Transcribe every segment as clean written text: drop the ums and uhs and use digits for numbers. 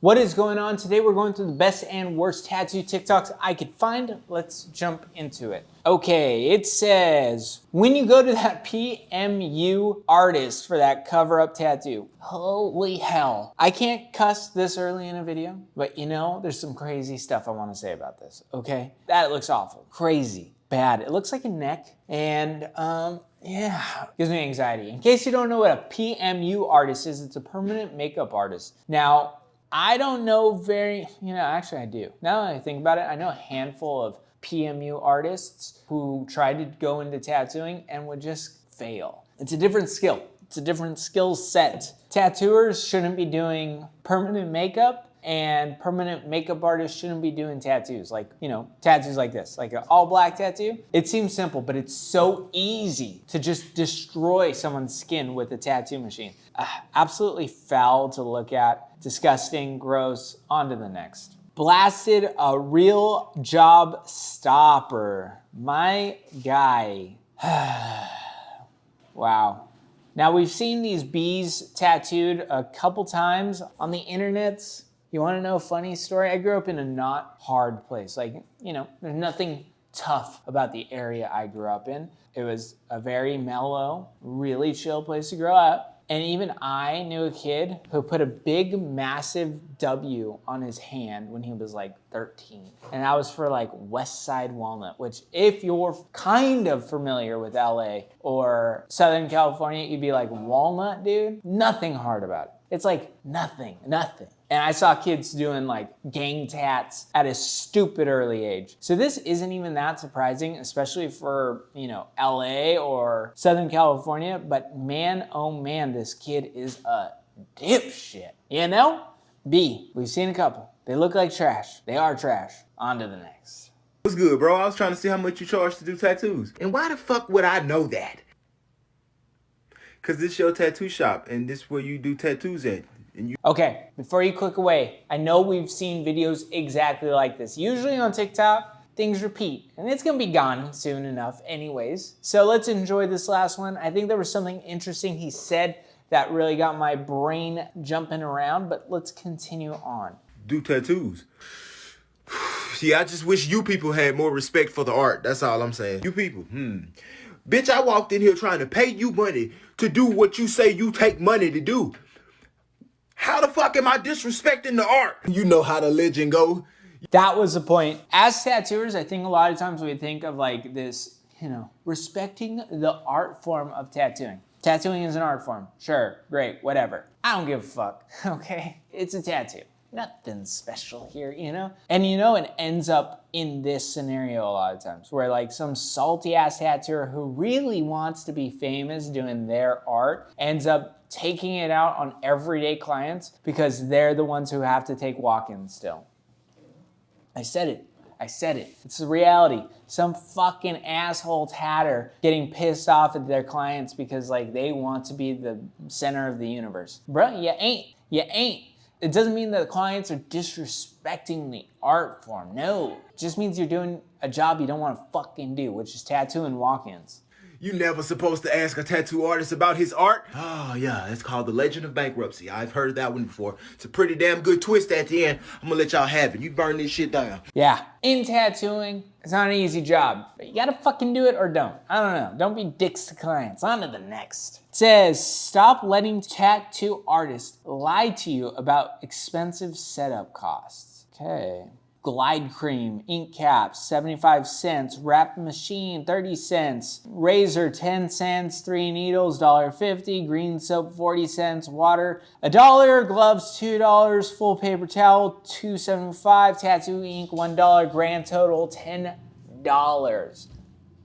What is going on? Today we're going through the best and worst tattoo TikToks I could find. Let's jump into it. Okay, it says, when you go to that PMU artist for that cover-up tattoo, holy hell. I can't cuss this early in a video, but you know, there's some crazy stuff I want to say about this, okay? That looks awful, crazy, bad. It looks like a neck, and yeah, gives me anxiety. In case you don't know what a PMU artist is, it's a permanent makeup artist. Now, I don't know actually I do. Now that I think about it, I know a handful of PMU artists who tried to go into tattooing and would just fail. It's a different skill. It's a different skill set. Tattooers shouldn't be doing permanent makeup, and permanent makeup artists shouldn't be doing tattoos. Like, you know, tattoos like this, like an all black tattoo. It seems simple, but it's so easy to just destroy someone's skin with a tattoo machine. Absolutely foul to look at, disgusting, gross. On to the next. Blasted a real job stopper. My guy. Wow. Now we've seen these bees tattooed a couple times on the internets. You wanna know a funny story? I grew up in a not hard place. Like, you know, there's nothing tough about the area I grew up in. It was a very mellow, really chill place to grow up. And even I knew a kid who put a big, massive W on his hand when he was like 13. And that was for like West Side Walnut, which if you're kind of familiar with LA or Southern California, you'd be like, Walnut, dude? Nothing hard about it. It's like nothing. And I saw kids doing like gang tats at a stupid early age. So this isn't even that surprising, especially for, you know, LA or Southern California, but man, oh man, this kid is a dipshit. You know? B, we've seen a couple. They look like trash. They are trash. On to the next. What's good, bro? I was trying to see how much you charge to do tattoos. And why the fuck would I know that? Cause this your tattoo shop and this where you do tattoos at. Okay, before you click away, I know we've seen videos exactly like this. Usually on TikTok, things repeat, and it's gonna be gone soon enough anyways. So let's enjoy this last one. I think there was something interesting he said that really got my brain jumping around, but let's continue on. Do tattoos. See, I just wish you people had more respect for the art. That's all I'm saying. You people, Bitch, I walked in here trying to pay you money to do what you say you take money to do. How the fuck am I disrespecting the art? You know how the legend go. That was the point. As tattooers, I think a lot of times we think of like this, you know, respecting the art form of tattooing. Tattooing is an art form. Sure, great, whatever. I don't give a fuck, okay? It's a tattoo. Nothing special here, you know? And you know, it ends up in this scenario a lot of times where like some salty ass tattooer who really wants to be famous doing their art ends up taking it out on everyday clients because they're the ones who have to take walk-ins still. I said it. It's the reality. Some fucking asshole tatter getting pissed off at their clients because like they want to be the center of the universe. Bro, you ain't. It doesn't mean that the clients are disrespecting the art form. No, it just means you're doing a job you don't want to fucking do, which is tattooing walk-ins. You never supposed to ask a tattoo artist about his art? Oh yeah, it's called The Legend of Bankruptcy. I've heard that one before. It's a pretty damn good twist at the end. I'm gonna let y'all have it. You burn this shit down. Yeah, in tattooing, it's not an easy job, but you gotta fucking do it or don't. I don't know, don't be dicks to clients. On to the next. It says, stop letting tattoo artists lie to you about expensive setup costs. Okay. Glide cream, ink caps, 75 cents, wrap machine, 30 cents, razor, 10 cents, 3 needles, $1.50, green soap, 40 cents, water, $1, gloves, $2, full paper towel, $2.75, tattoo ink, $1, grand total, $10.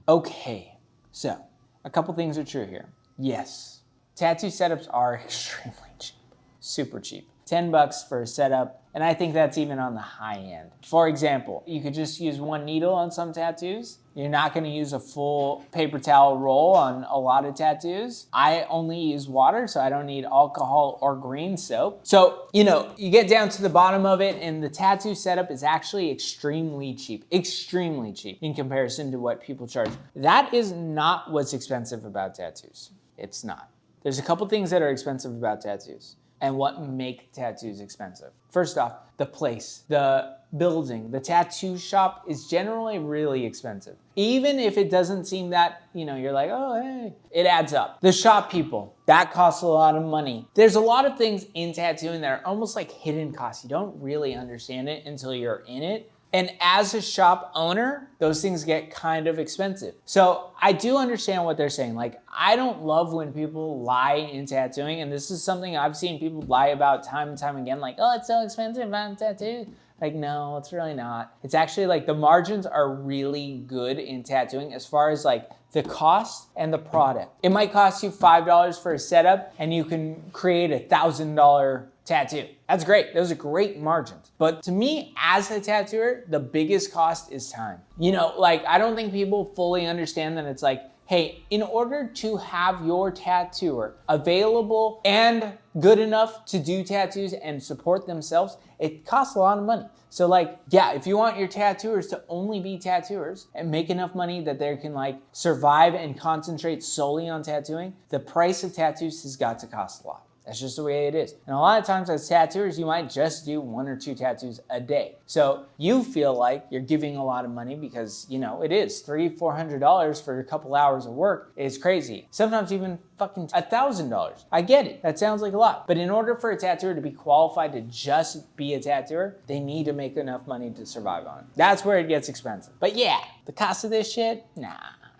Okay, so a couple things are true here. Yes, tattoo setups are extremely cheap, super cheap. $10 for a setup, and I think that's even on the high end. For example, you could just use one needle on some tattoos. You're not gonna use a full paper towel roll on a lot of tattoos. I only use water, so I don't need alcohol or green soap. So, you know, you get down to the bottom of it, and the tattoo setup is actually extremely cheap in comparison to what people charge. That is not what's expensive about tattoos. It's not. There's a couple things that are expensive about tattoos. and what make tattoos expensive. First off, the place, the building, the tattoo shop is generally really expensive. Even if it doesn't seem that, you're like, oh, hey, it adds up. The shop people, that costs a lot of money. There's a lot of things in tattooing that are almost like hidden costs. You don't really understand it until you're in it. And as a shop owner, those things get kind of expensive. So I do understand what they're saying. Like, I don't love when people lie in tattooing. And this is something I've seen people lie about time and time again. Like, oh, it's so expensive on tattoo. Like, no, it's really not. It's actually like the margins are really good in tattooing as far as like the cost and the product. It might cost you $5 for a setup and you can create $1,000 tattoo. That's great. Those are great margins. But to me, as a tattooer, the biggest cost is time. Like, I don't think people fully understand that it's like, hey, in order to have your tattooer available and good enough to do tattoos and support themselves, it costs a lot of money. So like, yeah, if you want your tattooers to only be tattooers and make enough money that they can like survive and concentrate solely on tattooing, the price of tattoos has got to cost a lot. That's just the way it is. And a lot of times as tattooers, you might just do 1 or 2 tattoos a day. So you feel like you're giving a lot of money because, it is $300-400 for a couple hours of work. It's crazy. Sometimes even fucking $1,000. I get it. That sounds like a lot. But in order for a tattooer to be qualified to just be a tattooer, they need to make enough money to survive on it. That's where it gets expensive. But yeah, the cost of this shit, nah,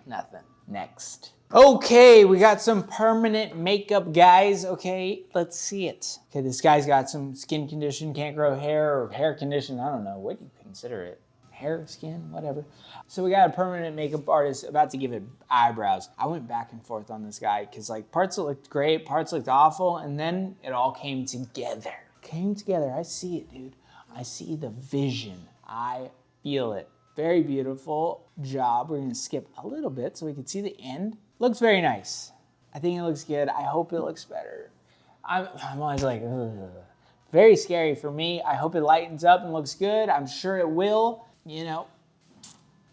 nothing. Next. Okay, we got some permanent makeup, guys. Okay, let's see it. Okay, this guy's got some skin condition, can't grow hair, or hair condition. I don't know, what do you consider it? Hair, skin, whatever. So we got a permanent makeup artist about to give it eyebrows. I went back and forth on this guy because like parts looked great, parts looked awful, and then it all came together. I see it, dude. I see the vision. I feel it. Very beautiful job. We're gonna skip a little bit so we can see the end. Looks very nice. I think it looks good. I hope it looks better. I'm always like, ugh. Very scary for me. I hope it lightens up and looks good. I'm sure it will. I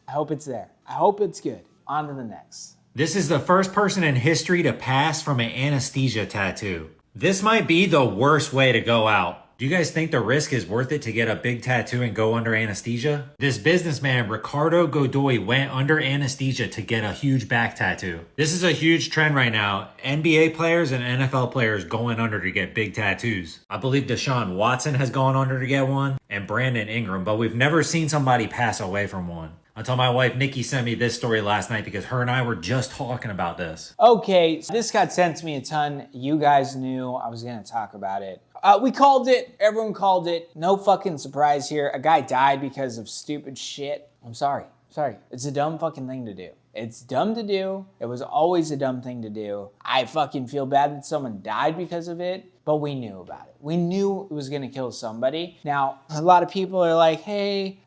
hope it's there. I hope it's good. On to the next. This is the first person in history to pass from an anesthesia tattoo. This might be the worst way to go out. Do you guys think the risk is worth it to get a big tattoo and go under anesthesia? This businessman, Ricardo Godoy, went under anesthesia to get a huge back tattoo. This is a huge trend right now. NBA players and NFL players going under to get big tattoos. I believe Deshaun Watson has gone under to get one, and Brandon Ingram, but we've never seen somebody pass away from one. Until my wife Nikki sent me this story last night because her and I were just talking about this. Okay, so this got sent to me a ton. You guys knew I was gonna talk about it. We called it, everyone called it. No fucking surprise here. A guy died because of stupid shit. I'm sorry. It's a dumb fucking thing to do. It's dumb to do. It was always a dumb thing to do. I fucking feel bad that someone died because of it, but we knew about it. We knew it was gonna kill somebody. Now, a lot of people are like, hey,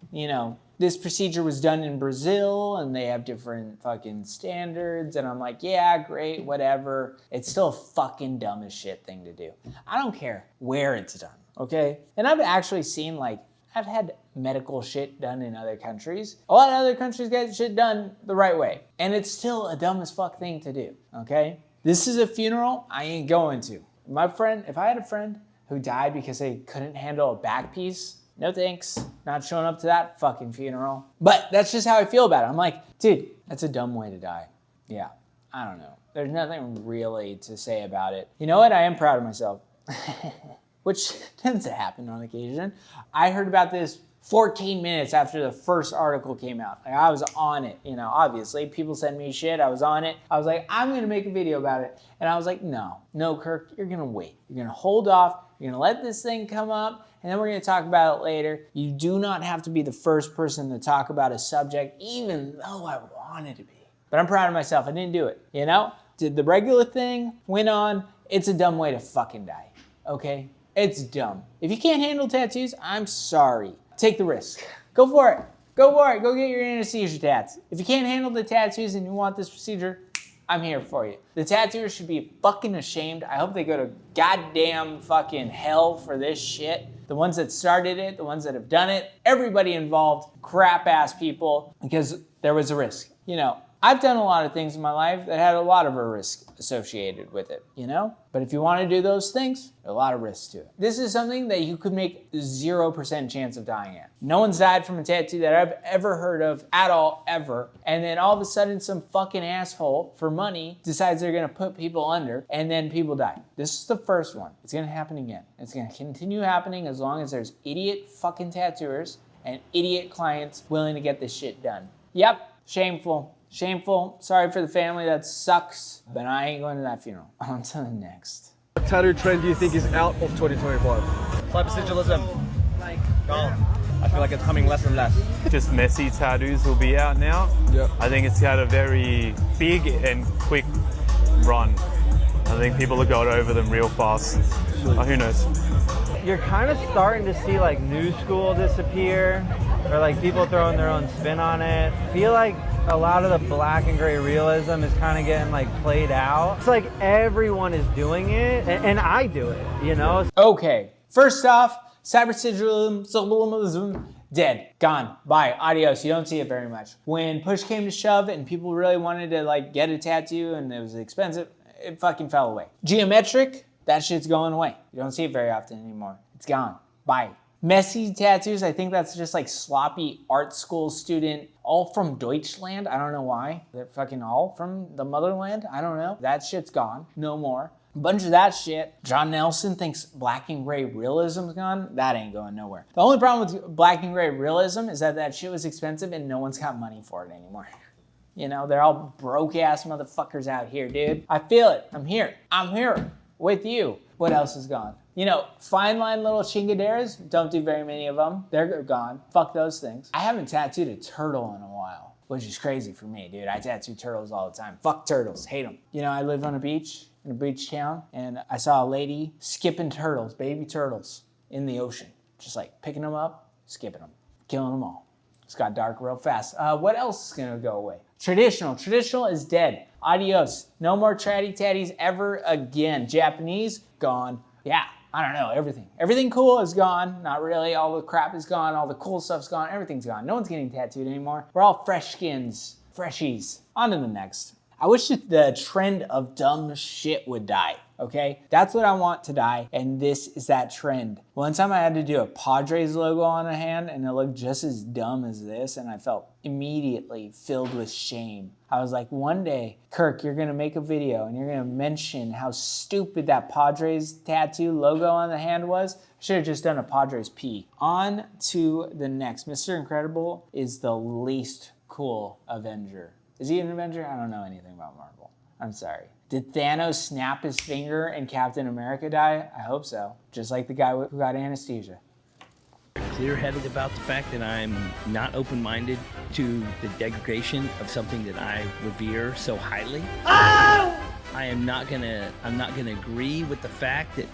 this procedure was done in Brazil and they have different fucking standards. And I'm like, yeah, great, whatever. It's still a fucking dumb as shit thing to do. I don't care where it's done, okay? And I've actually seen I've had medical shit done in other countries. A lot of other countries get shit done the right way. And it's still a dumb as fuck thing to do, okay? This is a funeral I ain't going to. If I had a friend who died because they couldn't handle a back piece, no thanks, not showing up to that fucking funeral. But that's just how I feel about it. I'm like, dude, that's a dumb way to die. Yeah, I don't know. There's nothing really to say about it. You know what? I am proud of myself, which tends to happen on occasion. I heard about this 14 minutes after the first article came out. I was on it, obviously. People send me shit, I was on it. I was like, I'm gonna make a video about it. And I was like, no, Kirk, you're gonna wait. You're gonna hold off, you're gonna let this thing come up, and then we're gonna talk about it later. You do not have to be the first person to talk about a subject, even though I wanted to be. But I'm proud of myself, I didn't do it, Did the regular thing, went on. It's a dumb way to fucking die, okay? It's dumb. If you can't handle tattoos, I'm sorry. Take the risk. Go for it. Go get your anesthesia tats. If you can't handle the tattoos and you want this procedure, I'm here for you. The tattooers should be fucking ashamed. I hope they go to goddamn fucking hell for this shit. The ones that started it, the ones that have done it, everybody involved, crap ass people, because there was a risk. I've done a lot of things in my life that had a lot of a risk associated with it, you know? But if you want to do those things, a lot of risks to it. This is something that you could make 0% chance of dying at. No one's died from a tattoo that I've ever heard of at all, ever. And then all of a sudden some fucking asshole for money decides they're gonna put people under and then people die. This is the first one. It's gonna happen again. It's gonna continue happening as long as there's idiot fucking tattooers and idiot clients willing to get this shit done. Yep, shameful. Shameful. Sorry for the family, that sucks. But I ain't going to that funeral. On to the next. What tattoo trend do you think is out of 2025? Hypersigilism. Gone. I feel like it's coming less and less. Just messy tattoos will be out now. Yep. I think it's had a very big and quick run. I think people have got over them real fast. Oh, who knows? You're kind of starting to see like new school disappear, or like people throwing their own spin on it. I feel like a lot of the black and gray realism is kind of getting like played out. It's like everyone is doing it, and I do it, you know? Okay, first off, cybersigilalism, dead, gone, bye, adios. You don't see it very much. When push came to shove and people really wanted to like get a tattoo and it was expensive, it fucking fell away. Geometric, that shit's going away. You don't see it very often anymore. It's gone, bye. Messy tattoos, I think that's just like sloppy art school student, all from Deutschland. I don't know why. They're fucking all from the motherland. I don't know. That shit's gone. No more. A bunch of that shit. John Nelson thinks black and gray realism's gone. That ain't going nowhere. The only problem with black and gray realism is that that shit was expensive and no one's got money for it anymore. You know, they're all broke ass motherfuckers out here, dude. I feel it. I'm here. I'm here with you. What else is gone? You know, fine line little chingaderas, don't do very many of them. They're gone. Fuck those things. I haven't tattooed a turtle in a while, which is crazy for me, dude. I tattoo turtles all the time. Fuck turtles, hate them. You know, I live on a beach, in a beach town, and I saw a lady skipping turtles, baby turtles, in the ocean. Just like picking them up, skipping them, killing them all. It's got dark real fast. What else is gonna go away? Traditional is dead. Adios. No more chatty tatties ever again. Japanese, gone. Yeah. I don't know, everything. Everything cool is gone. Not really, all the crap is gone, all the cool stuff's gone, everything's gone. No one's getting tattooed anymore. We're all fresh skins, freshies. On to the next. I wish that the trend of dumb shit would die, okay? That's what I want to die, and this is that trend. One time I had to do a Padres logo on a hand, and it looked just as dumb as this, and I felt immediately filled with shame. I was like, one day, Kirk, you're gonna make a video, and you're gonna mention how stupid that Padres tattoo logo on the hand was. I should have just done a Padres P. On to the next. Mr. Incredible is the least cool Avenger. Is he an Avenger? I don't know anything about Marvel. I'm sorry. Did Thanos snap his finger and Captain America die? I hope so. Just like the guy who got anesthesia. Clear-headed about the fact that I'm not open-minded to the degradation of something that I revere so highly. Oh! I'm not gonna agree with the fact that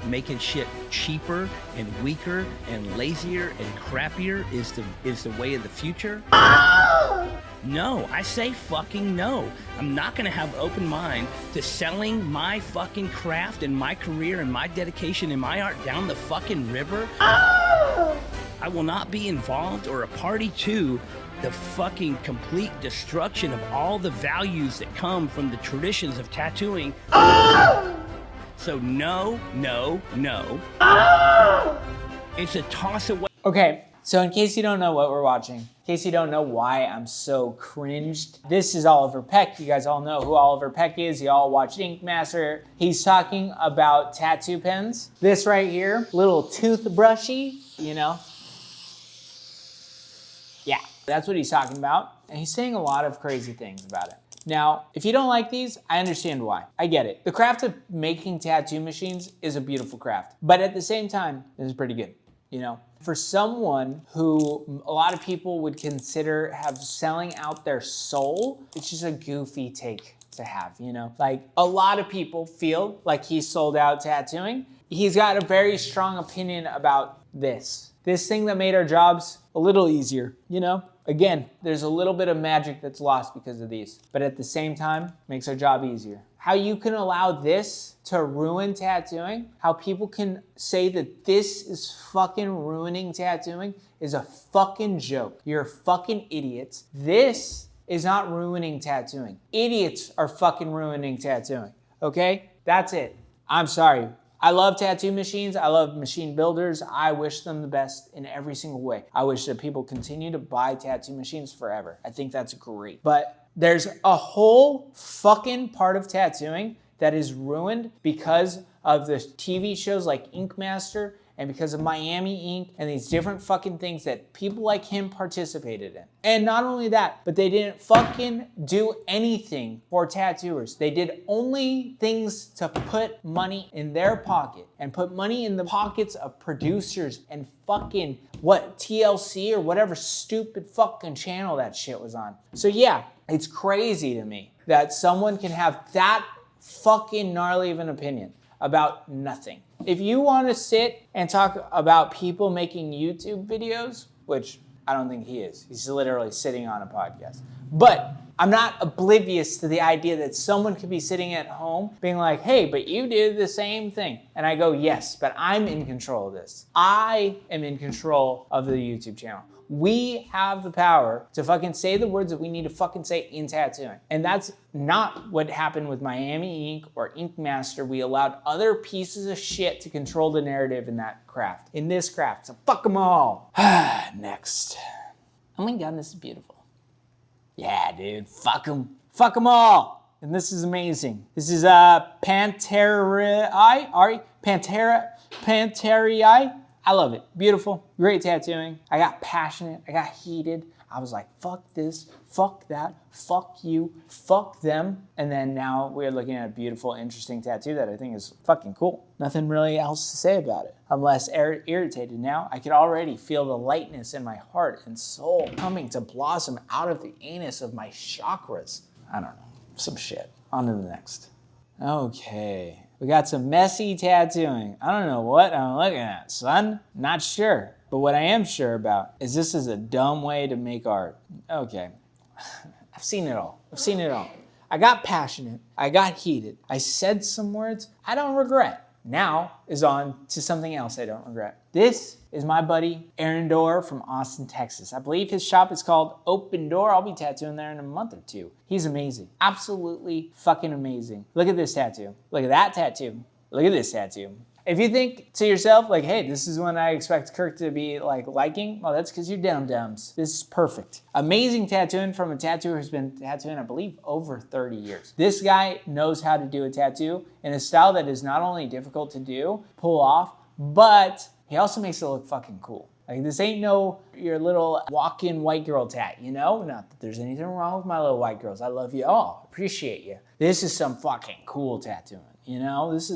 making shit cheaper and weaker and lazier and crappier is the way of the future. Oh! No, I say fucking no. I'm not gonna have an open mind to selling my fucking craft and my career and my dedication and my art down the fucking river. Oh! I will not be involved or a party to the fucking complete destruction of all the values that come from the traditions of tattooing. Oh! So no. Oh! It's a toss away. Okay. So in case you don't know what we're watching, in case you don't know why I'm so cringed, this is Oliver Peck. You guys all know who Oliver Peck is. You all watch Ink Master. He's talking about tattoo pens. This right here, little toothbrushy, you know. Yeah, that's what he's talking about. And he's saying a lot of crazy things about it. Now, if you don't like these, I understand why. I get it. The craft of making tattoo machines is a beautiful craft. But at the same time, this is pretty good, you know. For someone who a lot of people would consider selling out their soul, it's just a goofy take to have, you know? Like, a lot of people feel like he's sold out tattooing. He's got a very strong opinion about this thing that made our jobs a little easier, you know? Again, there's a little bit of magic that's lost because of these, but at the same time, makes our job easier. How you can allow this to ruin tattooing, how people can say that this is fucking ruining tattooing is a fucking joke. You're fucking idiots. This is not ruining tattooing. Idiots are fucking ruining tattooing, okay? That's it. I'm sorry. I love tattoo machines. I love machine builders. I wish them the best in every single way. I wish that people continue to buy tattoo machines forever. I think that's great. But there's a whole fucking part of tattooing that is ruined because of the TV shows like Ink Master and because of Miami Ink and these different fucking things that people like him participated in. And not only that, but they didn't fucking do anything for tattooers. They did only things to put money in their pocket and put money in the pockets of producers and fucking TLC or whatever stupid fucking channel that shit was on. So yeah, it's crazy to me that someone can have that fucking gnarly of an opinion about nothing. If you want to sit and talk about people making YouTube videos, which I don't think he is, he's literally sitting on a podcast. But I'm not oblivious to the idea that someone could be sitting at home being like, hey, but you did the same thing. And I go, yes, but I'm in control of this. I am in control of the YouTube channel. We have the power to fucking say the words that we need to fucking say in tattooing. And that's not what happened with Miami Ink or Ink Master. We allowed other pieces of shit to control the narrative in that craft, in this craft. So fuck them all. Next. Oh my God, this is beautiful. Yeah, dude, fuck them. Fuck them all. And this is amazing. This is Panterii. I love it. Beautiful. Great tattooing. I got passionate. I got heated. I was like, fuck this, fuck that, fuck you, fuck them. And then now we're looking at a beautiful, interesting tattoo that I think is fucking cool. Nothing really else to say about it. I'm less irritated now. I could already feel the lightness in my heart and soul coming to blossom out of the anus of my chakras. I don't know. Some shit. On to the next. Okay. We got some messy tattooing. I don't know what I'm looking at, son. Not sure. But what I am sure about is this is a dumb way to make art. Okay. I've seen it all. I've seen it all. I got passionate. I got heated. I said some words I don't regret. Now is on to something else I don't regret. This is my buddy Aaron Dorr from Austin, Texas. I believe his shop is called Open Door. I'll be tattooing there in a month or two. He's amazing. Absolutely fucking amazing. Look at this tattoo. Look at that tattoo. Look at this tattoo. If you think to yourself, like, hey, this is one I expect Kirk to be liking, well, that's because you're dum-dums. This is perfect. Amazing tattooing from a tattooer who's been tattooing, I believe, over 30 years. This guy knows how to do a tattoo in a style that is not only difficult to do, pull off, but he also makes it look fucking cool. Like, this ain't your little walk-in white girl tat, you know? Not that there's anything wrong with my little white girls. I love you all. Appreciate you. This is some fucking cool tattooing. You know, this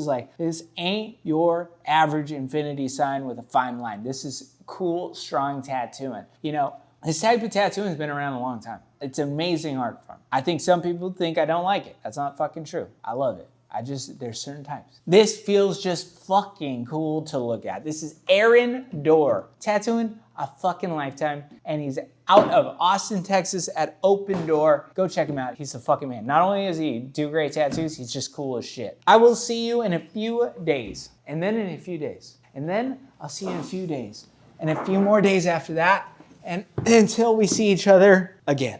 ain't your average infinity sign with a fine line. This is cool, strong tattooing. You know, this type of tattooing has been around a long time. It's amazing art form. I think some people think I don't like it. That's not fucking true. I love it. There's certain types. This feels just fucking cool to look at. This is Aaron Dorr, tattooing a fucking lifetime, and he's out of Austin, Texas at Open Door. Go check him out. He's a fucking man. Not only does he do great tattoos, he's just cool as shit. I will see you in a few days, and then in a few days, and then I'll see you in a few days, and a few more days after that, and until we see each other again.